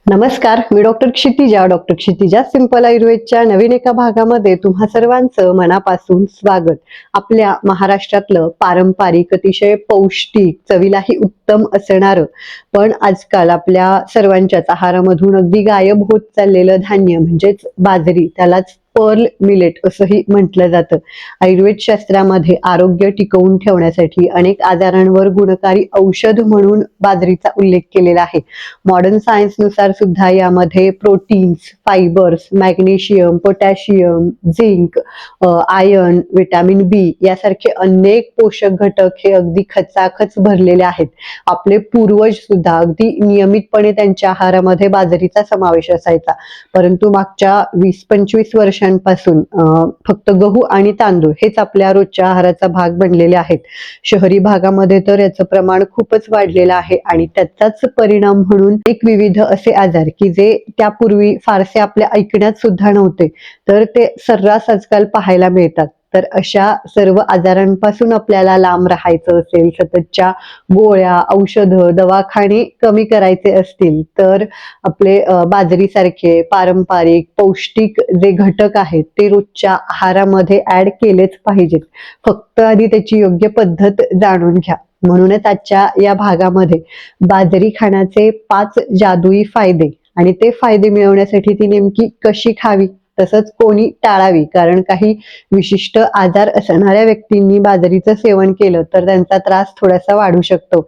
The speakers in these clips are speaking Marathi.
नमस्कार, मी डॉक्टर क्षितिजा सिंपल आयुर्वेदच्या नवीन एका भागामध्ये तुम्हा सर्वांचं मनापासून स्वागत. आपल्या महाराष्ट्रातलं पारंपरिक अतिशय पौष्टिक चवीलाही उत्तम असणारं पण आजकाल आपल्या सर्वांच्याच आहारामधून अगदी गायब होत चाललेलं धान्य म्हणजेच बाजरी, त्यालाच पर्ल मिलेट असंही म्हटलं जातं. आयुर्वेद शास्त्रामध्ये आरोग्य टिकवून ठेवण्यासाठी अनेक आजारांवर गुणकारी औषध म्हणून बाजरीचा उल्लेख केलेला आहे. मॉडर्न सायन्स नुसार सुद्धा यामध्ये proteins, fibres, magnesium, potassium, zinc, iron, vitamin B यासारखे अनेक पोषक घटक हे अगदी खचाखच भरलेले आहेत. आपले पूर्वज सुद्धा अगदी नियमितपणे त्यांच्या आहारामध्ये बाजरीचा समावेश असायचा. परंतु मागच्या 20-25 वर्षांपासून फक्त गहू आणि तांदूळ हेच आपल्या रोजच्या आहाराचा भाग बनलेले आहेत. शहरी भागामध्ये तर याचं प्रमाण खूपच वाढलेलं आहे आणि त्याचाच परिणाम म्हणून एक विविध असे आजार की जे त्यापूर्वी फारसे आपल्या ऐकण्यात सुद्धा नव्हते, तर ते सर्रास आजकाल पाहायला मिळतात. तर अशा सर्व आजारांपासून आपल्याला लांब राहायचं असेल, सततच्या गोळ्या, औषधं, दवाखाने कमी करायचे असतील, तर आपले बाजरीसारखे पारंपरिक पौष्टिक जे घटक आहेत ते रोजच्या आहारामध्ये ऍड केलेच पाहिजेत. फक्त आधी त्याची योग्य पद्धत जाणून घ्या. म्हणूनच आजच्या या भागामध्ये बाजरी खाण्याचे 5 जादुई फायदे आणि ते फायदे मिळवण्यासाठी ती नेमकी कशी खावी, तसंच कोणी टाळावी, कारण काही विशिष्ट आजार असणाऱ्या व्यक्तींनी बाजरीचं सेवन केलं तर त्यांचा त्रास थोडासा वाढू शकतो.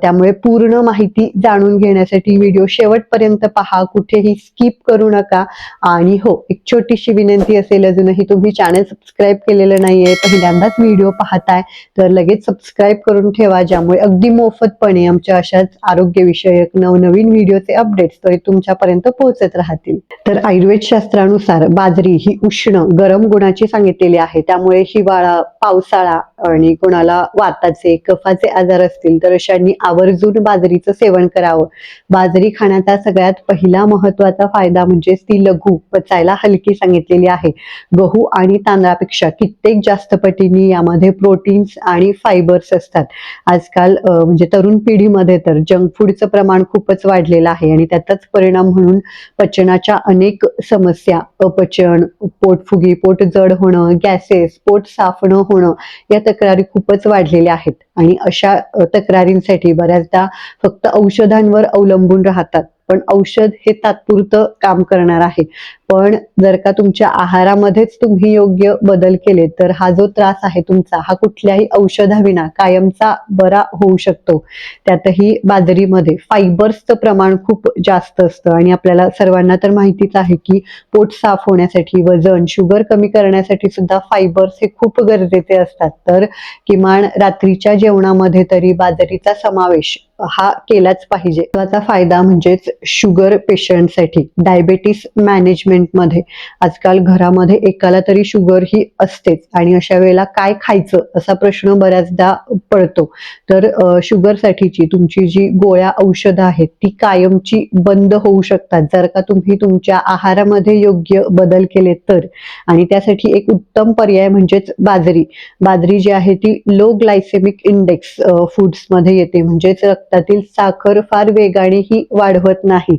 त्यामुळे पूर्ण माहिती जाणून घेण्यासाठी व्हिडिओ शेवटपर्यंत पहा, कुठेही स्किप करू नका. आणि हो, एक छोटीशी विनंती असेल, अजूनही तुम्ही चॅनल सबस्क्राईब केलेलं नाहीये, पहिल्यांदाच व्हिडिओ पाहताय तर लगेच सबस्क्राईब करून ठेवा, ज्यामुळे अगदी मोफतपणे आमच्या अशाच आरोग्यविषयक नवनवीन व्हिडिओचे अपडेट्स तरी तुमच्यापर्यंत पोहोचत राहतील. तर आयुर्वेद शास्त्रानुसार बाजरी ही उष्ण गरम गुणाची सांगितलेली आहे. त्यामुळे हिवाळा, पावसाळा आणि कोणाला वाताचे, कफाचे आजार असतील तर अशांनी आवर्जून बाजरीचं सेवन करावं. बाजरी खाण्याचा सगळ्यात पहिला महत्वाचा फायदा म्हणजेच ती लघु, पचायला हलकी सांगितलेली आहे. गहू आणि तांदळापेक्षा कित्येक जास्त पटींनी यामध्ये प्रोटीन्स आणि फायबर्स असतात. आजकाल म्हणजे तरुण पिढीमध्ये तर जंक फूडचं प्रमाण खूपच वाढलेलं आहे आणि त्याचाच परिणाम म्हणून पचनाच्या अनेक समस्या, अपचन, पोटफुगी, पोट जड होणं, गॅसेस, पोट साफ न होणं या तक्रारी खूपच वाढलेल्या आहेत. आणि अशा तक्रारींसाठी बऱ्याचदा फक्त औषधांवर अवलंबून राहतात. पण औषध हे तात्पुरतं काम करणार आहे. पण जर का तुमच्या आहारामध्येच तुम्ही योग्य बदल केले तर हा जो त्रास आहे तुमचा, हा कुठल्याही औषधाविना कायमचा बरा होऊ शकतो. त्यातही बाजरीमध्ये फायबर्सचं प्रमाण खूप जास्त असतं आणि आपल्याला सर्वांना तर माहितीच आहे की पोट साफ होण्यासाठी, वजन, शुगर कमी करण्यासाठी सुद्धा फायबर्स हे खूप गरजेचे असतात. तर किमान रात्रीच्या जेवणामध्ये तरी बाजरीचा समावेश हा केलाच पाहिजे. त्याचा फायदा म्हणजेच शुगर पेशंटसाठी, डायबेटीस मॅनेजमेंटमध्ये आजकाल घरामध्ये एकाला तरी शुगर ही असतेच आणि अशा वेळेला काय खायचं असा प्रश्न बऱ्याचदा पडतो. तर शुगरसाठीची तुमची जी गोळ्या औषधं आहेत ती कायमची बंद होऊ शकतात जर का तुम्ही तुमच्या आहारामध्ये योग्य बदल केले तर. आणि त्यासाठी एक उत्तम पर्याय म्हणजेच बाजरी. बाजरी जी आहे ती लो ग्लायसेमिक इंडेक्स फूड्समध्ये येते, म्हणजेच रक्तातील साखर फार वेगाने ही वाढवत नाही.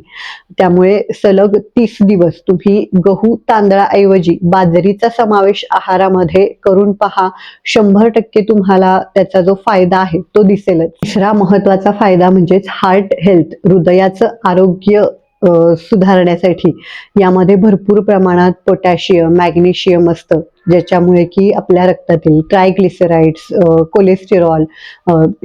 त्यामुळे सलग 30 दिवस तुम्ही गहू तांदळाऐवजी बाजरीचा समावेश आहारामध्ये करून पहा. 100% तुम्हाला त्याचा जो फायदा आहे तो दिसेलच. तिसरा महत्वाचा फायदा म्हणजेच हार्ट हेल्थ, हृदयाचं आरोग्य सुधारण्यासाठी यामध्ये भरपूर प्रमाणात पोटॅशियम, मॅग्नेशियम असतं, ज्याच्यामुळे की आपल्या रक्तातील ट्रायग्लिसराइड्स, कोलेस्टेरॉल,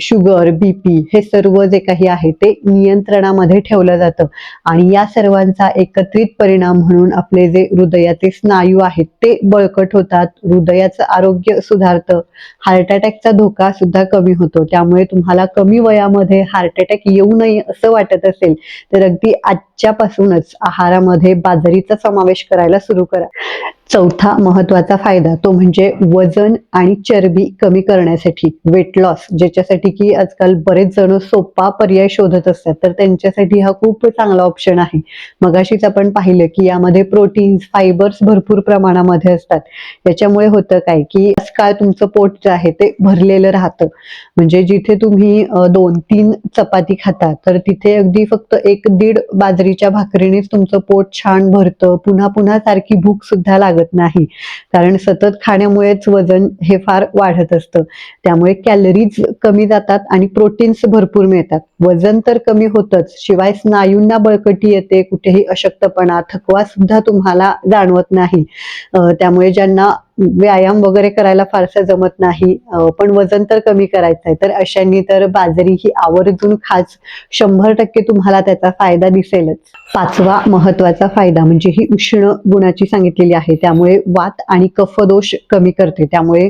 शुगर, बीपी हे सर्व जे काही आहे ते नियंत्रणामध्ये ठेवलं जातं. आणि या सर्वांचा एकत्रित परिणाम म्हणून आपले जे हृदयाचे स्नायू आहेत ते बळकट होतात, हृदयाचं आरोग्य सुधारतं, हार्ट अटॅकचा धोका सुद्धा कमी होतो. त्यामुळे तुम्हाला कमी वयामध्ये हार्ट अटॅक येऊ नये असं वाटत असेल तर अगदी आजच्यापासूनच आहारामध्ये बाजरीचा समावेश करायला सुरू करा. चौथा महत्वाचा फायदा तो म्हणजे वजन आणि चरबी कमी करण्यासाठी, वेट लॉस, ज्याच्यासाठी की आजकाल बरेच जण सोपा पर्याय शोधत असतात, तर त्यांच्यासाठी हा खूप चांगला ऑप्शन आहे. मगाशीच आपण पाहिलं की यामध्ये प्रोटीन्स, फायबर्स भरपूर प्रमाणामध्ये असतात. याच्यामुळे होतं काय की आजकाल तुमचं पोट जे आहे ते भरलेलं राहतं. म्हणजे जिथे तुम्ही 2-3 चपाती खाता तर तिथे अगदी फक्त 1-1.5 बाजरी बाजरीच्या भाकरीनेच तुमचं पोट छान भरतं, पुन्हा पुन्हा सारखी भूक सुद्धा लागत नाही, कारण सतत खाण्यामुळेच वजन हे फार वाढत असतं. त्यामुळे कॅलरीज कमी जातात आणि प्रोटीन्स भरपूर मिळतात. वजन तर कमी होतच, शिवाय स्नायूंना बळकटी येते, कुठेही अशक्तपणा, थकवा सुद्धा तुम्हाला जाणवत नाही. त्यामुळे ज्यांना व्यायाम वगैरे करायला फारसं जमत नाही, पण वजन तर कमी करायचं आहे, तर अशांनी तर बाजरी ही आवर्जून खास. 100% तुम्हाला त्याचा फायदा दिसेलच. 5वा महत्वाचा फायदा म्हणजे ही उष्ण गुणाची सांगितलेली आहे, त्यामुळे वात आणि कफदोष कमी करते. त्यामुळे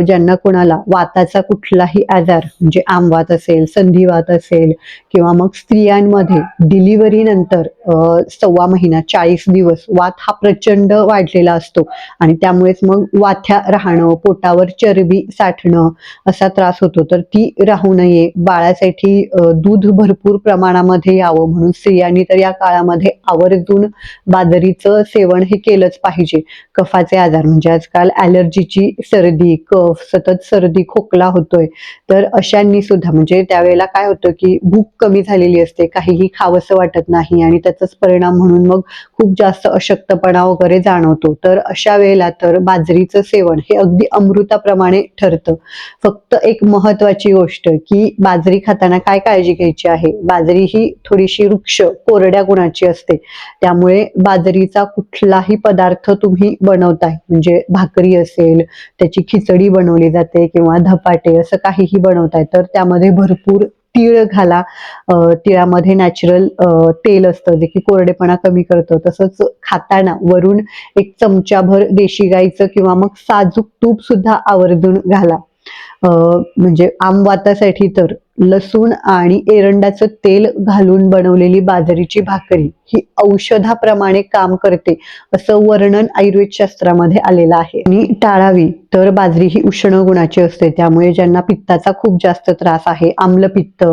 ज्यांना कोणाला वाताचा कुठलाही आजार म्हणजे आमवात असेल, संधिवात असेल, किंवा मग स्त्रियांमध्ये डिलिव्हरी नंतर 1.25 महिना 40 दिवस वात हा प्रचंड वाढलेला असतो आणि त्यामुळेच मग वाथ्या राहणं, पोटावर चरबी साठणं असा त्रास होतो, तर ती राहू नये. बाळासाठी दूध भरपूर प्रमाणामध्ये यावं म्हणून स्त्रियांनी तर या काळामध्ये आवर्जून बाजरीचं सेवन हे केलंच पाहिजे. कफाचे आजार म्हणजे आजकाल ॲलर्जीची सर्दी, कफ, सतत सर्दी, खोकला होतोय, तर अशांनी सुद्धा म्हणजे त्यावेळेला काय होतं की भूक कमी झालेली असते, काहीही खावंसं वाटत नाही आणि त्याचाच परिणाम म्हणून मग खूप जास्त अशक्तपणा वगैरे जाणवतो. तर अशा वेळेला तर बाजरीचं सेवन हे अगदी अमृताप्रमाणे ठरतं. फक्त एक महत्वाची गोष्ट की बाजरी खाताना काय काळजी घ्यायची आहे, बाजरी ही थोडीशी रुक्ष कोरड्या गुणाची असते, त्यामुळे बाजरीचा कुठलाही पदार्थ तुम्ही बनवताय म्हणजे भाकरी असेल, त्याची खिचडी बनवली जाते किंवा धपाटे असं काहीही बनवताय, तर त्यामध्ये भरपूर तीळ घाला. तिळामध्ये नॅचरल तेल असतं जे की कोरडेपणा कमी करतं. तसंच खाताना वरून 1 चमचाभर देशी गाईचं किंवा मग साजूक तूप सुद्धा आवर्जून घाला. म्हणजे आमवातासाठी तर लसूण आणि एरंडाचं तेल घालून बनवलेली बाजरीची भाकरी ही औषधाप्रमाणे काम करते, असं वर्णन आयुर्वेद शास्त्रामध्ये आलेलं आहे. आणि टाळावी तर बाजरी ही उष्ण गुणाची असते, त्यामुळे ज्यांना पित्ताचा खूप जास्त त्रास आहे, आम्लपित्त,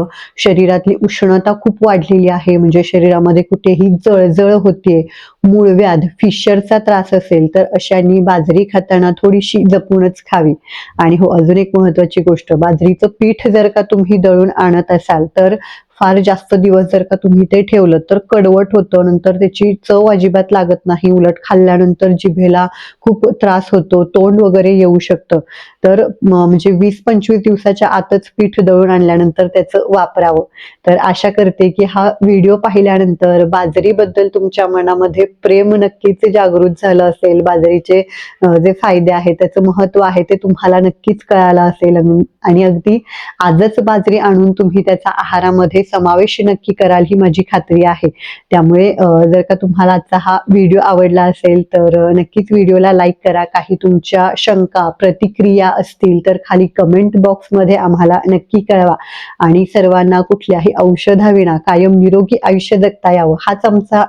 शरीरातली उष्णता खूप वाढलेली आहे, म्हणजे शरीरामध्ये कुठेही जळजळ होतीये, मूळव्याध, फिशरचा त्रास असेल, तर अशांनी बाजरी खाताना थोडीशी जपूनच खावी. आणि हो, अजून एक महत्वाची गोष्ट, बाजरीचं पीठ जर का तुम्ही दळून आणत असाल तर फार जास्त दिवस जर का तुम्ही ते ठेवलं तर कडवट होतं, नंतर त्याची चव अजिबात लागत नाही, उलट खाल्ल्यानंतर जिभेला खूप त्रास होतो, तोंड वगैरे येऊ शकतं. तर म्हणजे 20-25 दिवसाच्या आतच पीठ दळून आणल्यानंतर त्याचं वापरावं. तर आशा करते की हा व्हिडिओ पाहिल्यानंतर बाजरीबद्दल तुमच्या मनामध्ये प्रेम नक्कीच जागृत झालं असेल. बाजरीचे जे फायदे आहेत, त्याचं महत्व आहे ते तुम्हाला नक्कीच कळालं असेल आणि अगदी आजच बाजरी आणून तुम्ही त्याचा आहारामध्ये समावेश नक्की कराल ही माझी खात्री आहे. त्यामुळे जर का तुम्हाला आजचा हा व्हिडिओ आवडला असेल तर नक्कीच व्हिडिओला लाईक करा. काही तुमच्या शंका, प्रतिक्रिया असतील तर खाली कमेंट बॉक्समध्ये आम्हाला नक्की कळवा. आणि सर्वांना कुठल्याही औषधाविना कायम निरोगी आयुष्य जगता यावं हाच आमचा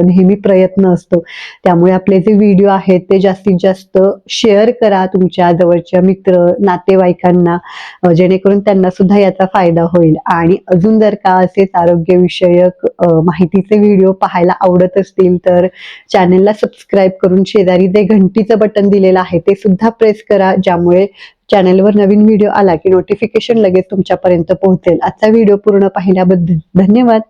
नेहमी प्रयत्न असतो. त्यामुळे आपले जे व्हिडिओ आहेत ते जास्तीत जास्त शेअर करा तुमच्या जवळच्या मित्र, नातेवाईकांना, जेणेकरून त्यांना सुद्धा याचा फायदा होईल. आणि अजून जर का असेच आरोग्यविषयक माहितीचे व्हिडिओ पाहायला आवडत असतील तर चॅनलला सबस्क्राईब करून शेजारी जे घंटीचं बटन दिलेलं आहे ते सुद्धा प्रेस करा, ज्यामुळे चॅनलवर नवीन व्हिडिओ आला की नोटिफिकेशन लगेच तुमच्यापर्यंत पोहोचेल. आजचा व्हिडिओ पूर्ण पाहिल्याबद्दल धन्यवाद.